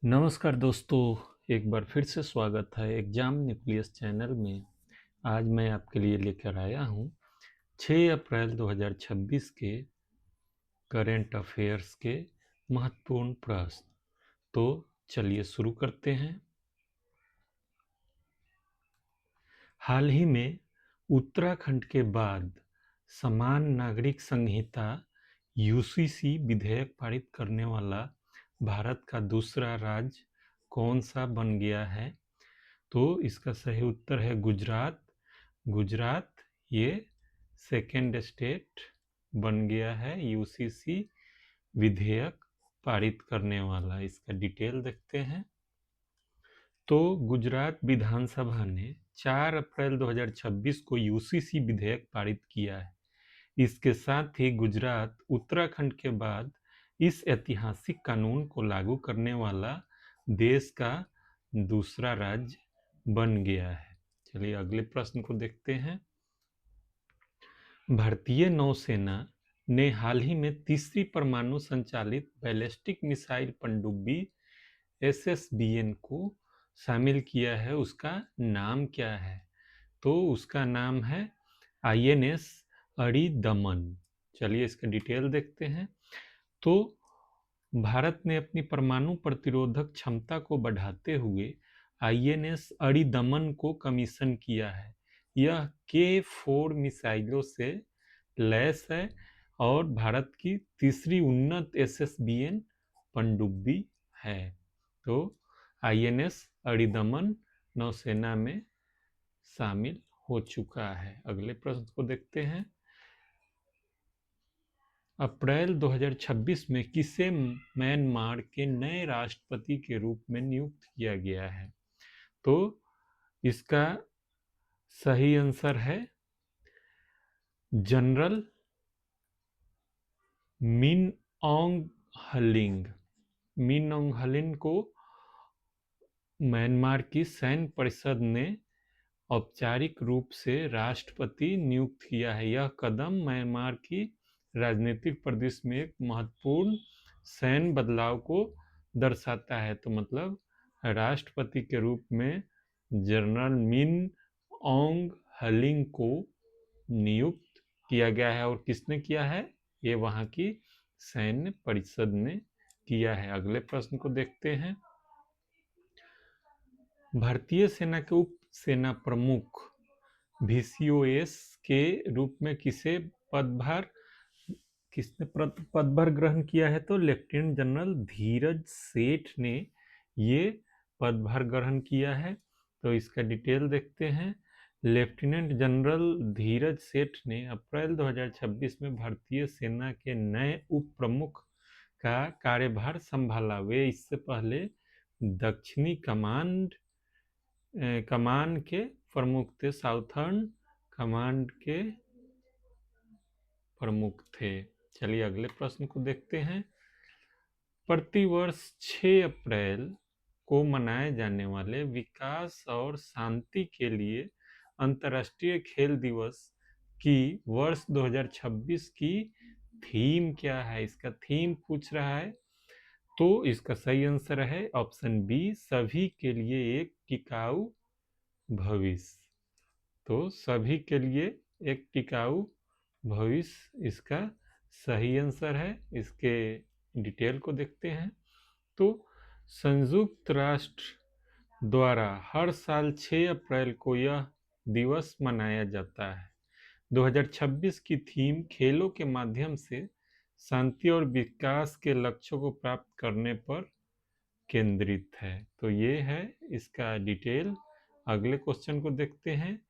नमस्कार दोस्तों, एक बार फिर से स्वागत है एग्जाम न्यूक्लियस चैनल में। आज मैं आपके लिए लेकर आया हूँ 6 अप्रैल 2026 के करेंट अफेयर्स के महत्वपूर्ण प्रश्न। तो चलिए शुरू करते हैं। हाल ही में उत्तराखंड के बाद समान नागरिक संहिता यूसीसी विधेयक पारित करने वाला भारत का दूसरा राज्य कौन सा बन गया है? तो इसका सही उत्तर है गुजरात। गुजरात ये सेकेंड स्टेट बन गया है यूसीसी विधेयक पारित करने वाला। इसका डिटेल देखते हैं। तो गुजरात विधानसभा ने 4 अप्रैल 2026 को यूसीसी विधेयक पारित किया है। इसके साथ ही गुजरात उत्तराखंड के बाद इस ऐतिहासिक कानून को लागू करने वाला देश का दूसरा राज्य बन गया है। चलिए अगले प्रश्न को देखते हैं। भारतीय नौसेना ने हाल ही में तीसरी परमाणु संचालित बैलिस्टिक मिसाइल पनडुब्बी SSBN को शामिल किया है। उसका नाम क्या है? तो उसका नाम है INS अरिदमन। चलिए इसका डिटेल देखते हैं। तो भारत ने अपनी परमाणु प्रतिरोधक क्षमता को बढ़ाते हुए INS अरिदमन को कमीशन किया है। यह K4 मिसाइलों से लैस है और भारत की तीसरी उन्नत SSBN पनडुब्बी है। तो INS अरिदमन नौसेना में शामिल हो चुका है। अगले प्रश्न को देखते हैं। अप्रैल 2026 में किसे म्यांमार के नए राष्ट्रपति के रूप में नियुक्त किया गया है? तो इसका सही आंसर है जनरल मिन ऑन्ग हलिंग। मिन ऑन्ग हलिंग को म्यांमार की सैन्य परिषद ने औपचारिक रूप से राष्ट्रपति नियुक्त किया है। यह कदम म्यांमार की राजनीतिक परिदृश्य में एक महत्वपूर्ण सैन्य बदलाव को दर्शाता है। तो मतलब राष्ट्रपति के रूप में जनरल मिन ऑन्ग हलिंग को नियुक्त किया गया है। और किसने किया है? ये वहाँ की सैन्य परिषद ने किया है। अगले प्रश्न को देखते हैं। भारतीय सेना के उप सेना प्रमुख VCOS के रूप में किसने पदभार ग्रहण किया है? तो लेफ्टिनेंट जनरल धीरज सेठ ने ये पदभार ग्रहण किया है। तो इसका डिटेल देखते हैं। लेफ्टिनेंट जनरल धीरज सेठ ने अप्रैल 2026 में भारतीय सेना के नए उप प्रमुख का कार्यभार संभाला। वे इससे पहले दक्षिणी कमान के प्रमुख थे, साउथर्न कमांड के प्रमुख थे। चलिए अगले प्रश्न को देखते हैं। प्रतिवर्ष 6 अप्रैल को मनाए जाने वाले विकास और शांति के लिए अंतर्राष्ट्रीय खेल दिवस की वर्ष 2026 की थीम क्या है? इसका थीम पूछ रहा है। तो इसका सही आंसर है ऑप्शन बी, सभी के लिए एक टिकाऊ भविष्य। तो सभी के लिए एक टिकाऊ भविष्य इसका सही आंसर है। इसके डिटेल को देखते हैं। तो संयुक्त राष्ट्र द्वारा हर साल 6 अप्रैल को यह दिवस मनाया जाता है। 2026 की थीम खेलों के माध्यम से शांति और विकास के लक्ष्यों को प्राप्त करने पर केंद्रित है। तो ये है इसका डिटेल। अगले क्वेश्चन को देखते हैं।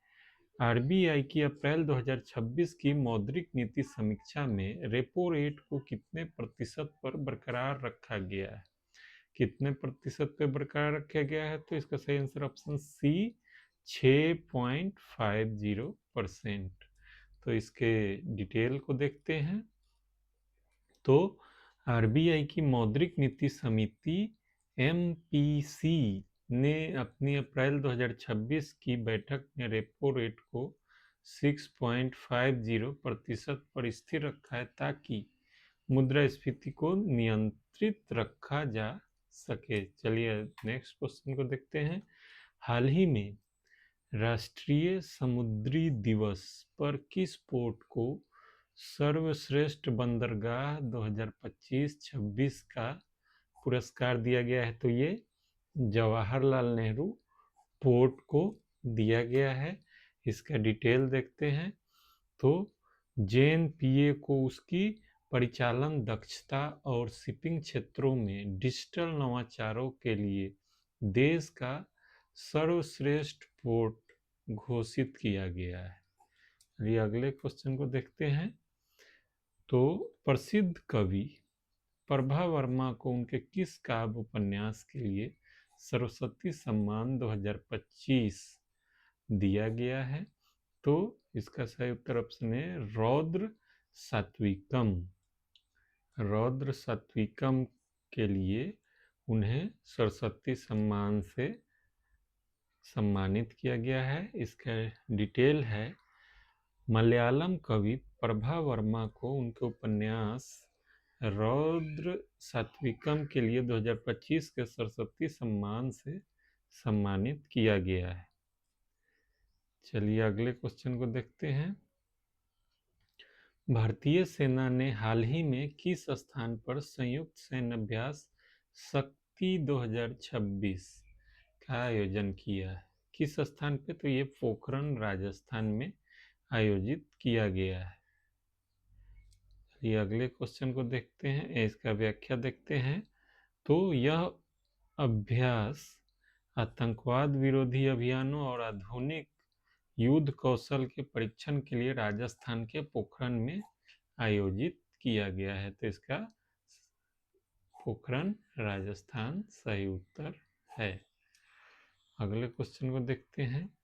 RBI की अप्रैल 2026 की मौद्रिक नीति समीक्षा में रेपो रेट को कितने प्रतिशत पर बरकरार रखा गया है? कितने प्रतिशत पे बरकरार रखा गया है? तो इसका सही आंसर ऑप्शन सी 6.50%। तो इसके डिटेल को देखते हैं। तो RBI की मौद्रिक नीति समिति MPC ने अपनी अप्रैल 2026 की बैठक में रेपो रेट को 6.50% पर स्थिर रखा है ताकि मुद्रास्फीति को नियंत्रित रखा जा सके। चलिए नेक्स्ट क्वेश्चन को देखते हैं। हाल ही में राष्ट्रीय समुद्री दिवस पर किस पोर्ट को सर्वश्रेष्ठ बंदरगाह 2025-26 का पुरस्कार दिया गया है? तो ये जवाहरलाल नेहरू पोर्ट को दिया गया है। इसका डिटेल देखते हैं। तो JNPA को उसकी परिचालन दक्षता और शिपिंग क्षेत्रों में डिजिटल नवाचारों के लिए देश का सर्वश्रेष्ठ पोर्ट घोषित किया गया है। अभी अगले क्वेश्चन को देखते हैं। तो प्रसिद्ध कवि प्रभा वर्मा को उनके किस काव्य उपन्यास के लिए सरस्वती सम्मान 2025 दिया गया है? तो इसका सही उत्तर ऑप्शन है रौद्र सात्विकम। रौद्र सात्विकम के लिए उन्हें सरस्वती सम्मान से सम्मानित किया गया है। इसका डिटेल है। मलयालम कवि प्रभा वर्मा को उनके उपन्यास रौद्र सात्विकम के लिए 2025 के सरस्वती सम्मान से सम्मानित किया गया है। चलिए अगले क्वेश्चन को देखते हैं। भारतीय सेना ने हाल ही में किस स्थान पर संयुक्त सैन्य अभ्यास शक्ति 2026 का आयोजन किया है? किस स्थान पे? तो ये पोखरण राजस्थान में आयोजित किया गया है। ये अगले क्वेश्चन को देखते हैं, इसका व्याख्या देखते हैं। तो यह अभ्यास आतंकवाद विरोधी अभियानों और आधुनिक युद्ध कौशल के परीक्षण के लिए राजस्थान के पोखरण में आयोजित किया गया है। तो इसका पोखरण राजस्थान सही उत्तर है। अगले क्वेश्चन को देखते हैं।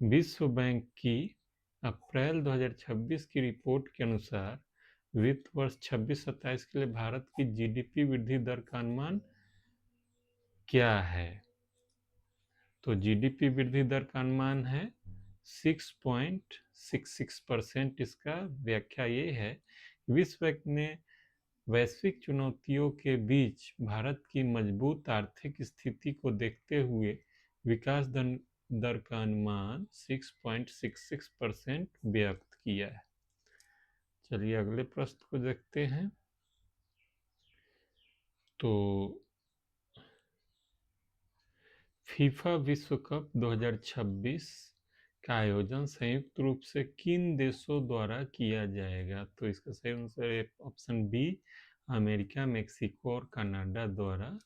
विश्व बैंक की अप्रैल 2026 की रिपोर्ट के अनुसार वित्त वर्ष 26-27 के लिए भारत की GDP वृद्धि दर का अनुमान क्या है? तो GDP वृद्धि दर का अनुमान है 6.66%। इसका व्याख्या ये है, विश्व बैंक ने वैश्विक चुनौतियों के बीच भारत की मजबूत आर्थिक स्थिति को देखते हुए विकास दर का अनुमान 6.66% व्यक्त किया है। चलिए अगले प्रश्न को देखते हैं। तो फीफा विश्व कप 2026 का आयोजन संयुक्त रूप से किन देशों द्वारा किया जाएगा? तो इसका सही answer option b, America, Mexico और कनाडा द्वारा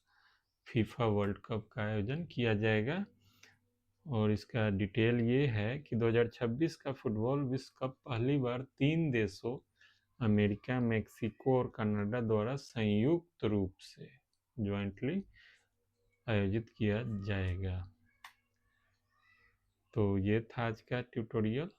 फीफा वर्ल्ड कप का आयोजन किया जाएगा। और इसका डिटेल ये है कि 2026 का फुटबॉल विश्व कप पहली बार 3 देशों अमेरिका, मेक्सिको और कनाडा द्वारा संयुक्त रूप से ज्वाइंटली आयोजित किया जाएगा। तो ये था आज का ट्यूटोरियल।